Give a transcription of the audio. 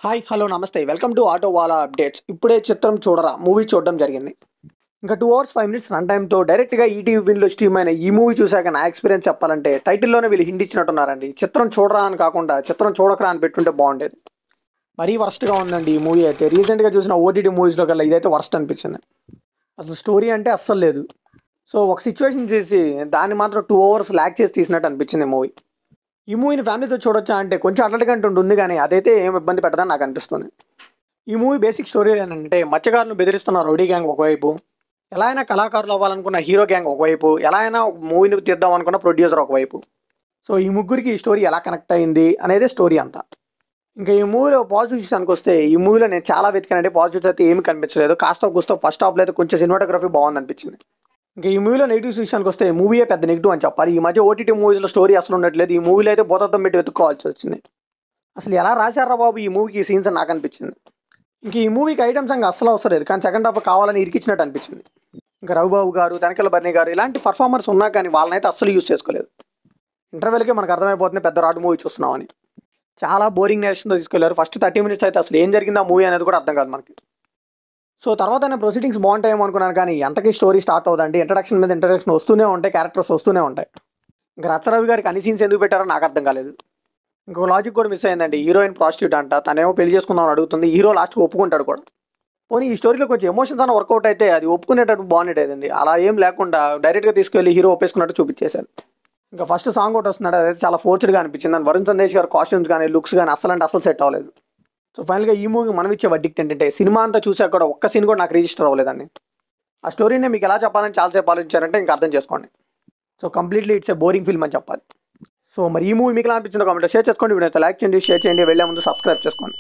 Hi hello నమస్తే welcome to auto వాలా updates. ఇప్పుడే చిత్రం చూడరా మూవీ చూడడం జరిగింది. ఇంకా 2 అవర్స్ 5 మినిట్స్ రన్ టైమ్తో డైరెక్ట్గా ఈటీవీ విన్లో స్ట్రీమ్ అయిన ఈ మూవీ చూశాక నా ఎక్స్పీరియన్స్ చెప్పాలంటే టైటిల్లోనే వీళ్ళు హింట్ ఇచ్చినట్టున్నారండి. చిత్రం చూడరా అని కాకుండా చిత్రం చూడకరా అని పెట్టుంటే బాగుండేది. మరీ వర్స్ట్గా ఉందండి ఈ మూవీ అయితే. రీసెంట్గా చూసిన ఓటీటీ మూవీస్లో కల్లా ఇదైతే వర్స్ట్ అనిపించింది. అసలు స్టోరీ అంటే అస్సలు లేదు. సో ఒక సిచ్యువేషన్ చేసి దాన్ని మాత్రం 2 అవర్స్ ల్యాక్ చేసి తీసినట్టు అనిపించింది మూవీ. ఈ మూవీని ఫ్యామిలీతో చూడొచ్చా అంటే కొంచెం అడల్ట్ ఉంది, కానీ అదైతే ఏం ఇబ్బంది పెట్టదని నాకు అనిపిస్తుంది. ఈ మూవీ బేసిక్ స్టోరీ ఏంటంటే మత్స్యకారులను బెదిరిస్తున్న రౌడీ గ్యాంగ్ ఒకవైపు, ఎలా అయినా కళాకారులు అవ్వాలనుకున్న హీరో గ్యాంగ్ ఒకవైపు, ఎలా అయినా ఒక మూవీని తీద్దాం అనుకున్న ప్రొడ్యూసర్ ఒకవైపు. సో ఈ ముగ్గురికి ఈ స్టోరీ ఎలా కనెక్ట్ అయింది అనేది స్టోరీ అంతా. ఇంకా ఈ మూవీలో పాజిటివ్స్ విషయానికి వస్తే ఈ మూవీలో నేను చాలా వెతికానంటే పాజిటివ్స్ అయితే ఏమీ కనిపించలేదు. కాస్త కూస్తో ఫస్ట్ హాఫ్లో అయితే కొంచెం సినిమాటోగ్రఫీ బాగుంది అనిపించింది. ఇంకా ఈ మూవీలో నెగిటివ్స్ విషయానికి వస్తే మూవీయే పెద్ద నెగిటివ్ అని చెప్పాలి. ఈ మధ్య ఓటీటీ మూవీస్లో స్టోరీ అసలు ఉండట్లేదు. ఈ మూవీలో అయితే భూతత్వం పెట్టి వెతుక్కోవాల్సి వచ్చింది. అసలు ఎలా రాశారా బాబు ఈ మూవీకి సీన్స్ అని నాకు అనిపించింది. ఇంక ఈ మూవీకి ఐటమ్ సాంగ్ అస్సలు అవసరం లేదు, కానీ సెకండ్ హాఫ్ కావాలని ఇరికిచ్చినట్టు అనిపించింది. ఇంకా రవిబాబు గారు, తనికెళ్ళ బర్ని గారు ఇలాంటి పర్ఫార్మర్స్ ఉన్నా కానీ వాళ్ళనైతే అస్సలు యూస్ చేసుకోలేదు. ఇంటర్వెల్కే మనకు అర్థమైపోతుంది పెద్ద రాడు మూవీ చూస్తున్నామని. చాలా బోరింగ్ నేషన్తో తీసుకెళ్లారు. ఫస్ట్ 30 మినిట్స్ అయితే అసలు ఏం జరిగింది ఆ మూవీ అనేది కూడా అర్థం కాదు మనకి. సో తర్వాత ప్రొసీడింగ్స్ బాగుంటాయేమో అనుకున్నాను, కానీ ఎంతకీ స్టోరీ స్టార్ట్ అవుతుందండి. ఇంట్రడక్షన్ మీద ఇంట్రడక్షన్ వస్తూనే ఉంటాయి, క్యారెక్టర్స్ వస్తూనే ఉంటాయి. ఇంకా రచ్చరవి గారికి అన్ని సీన్స్ ఎందుకు పెట్టారో నాకు అర్థం కాలేదు. ఇంకో లాజిక్ కూడా మిస్ అయిందండి. హీరోయిన్ ప్రాస్టిట్యూట్ అంట, తనేమో పెళ్లి చేసుకుందామని అడుగుతుంది. హీరో లాస్ట్కి ఒప్పుకుంటాడు కూడా. పోనీ ఈ స్టోరీలో కొంచెం ఎమోషన్స్ అన్న వర్కౌట్ అయితే అది ఒప్పుకునేటట్టు బాగుండేదండి. అలా ఏం లేకుండా డైరెక్ట్గా తీసుకెళ్లి హీరో ఒప్పేసుకున్నట్టు చూపించేశారు. ఇంకా ఫస్ట్ సాంగ్ ఒకటి వస్తున్నాడు, అదైతే చాలా ఫోర్స్డ్గా అనిపించింది. అని వరుణ్ సందేశ్ గారు కాస్ట్యూమ్స్ కానీ లుక్స్ కానీ అసలు సెట్ అవ్వలేదు. సో ఫైనల్గా ఈ మూవీ మనం ఇచ్చే వర్డిక్ట్ ఏంటంటే సినిమా అంతా చూసాక కూడా ఒక్క సీన్ కూడా నాకు రిజిస్టర్ అవ్వలేదండి. ఆ స్టోరీని మీకు ఎలా చెప్పాలని చాలాసేపు ఆలోచించారంటే ఇంకా అర్థం చేసుకోండి. So completely it's a boring film అని చెప్పాలి. సో మరి ఈ మూవీ మీకు ఎలా అనిపించిందో కామెంట్ షేర్ చేసుకోండి. వీడియో లైక్ చేయండి, షేర్ చేయండి, వెళ్ళే ముందు సబ్స్క్రైబ్ చేసుకోండి.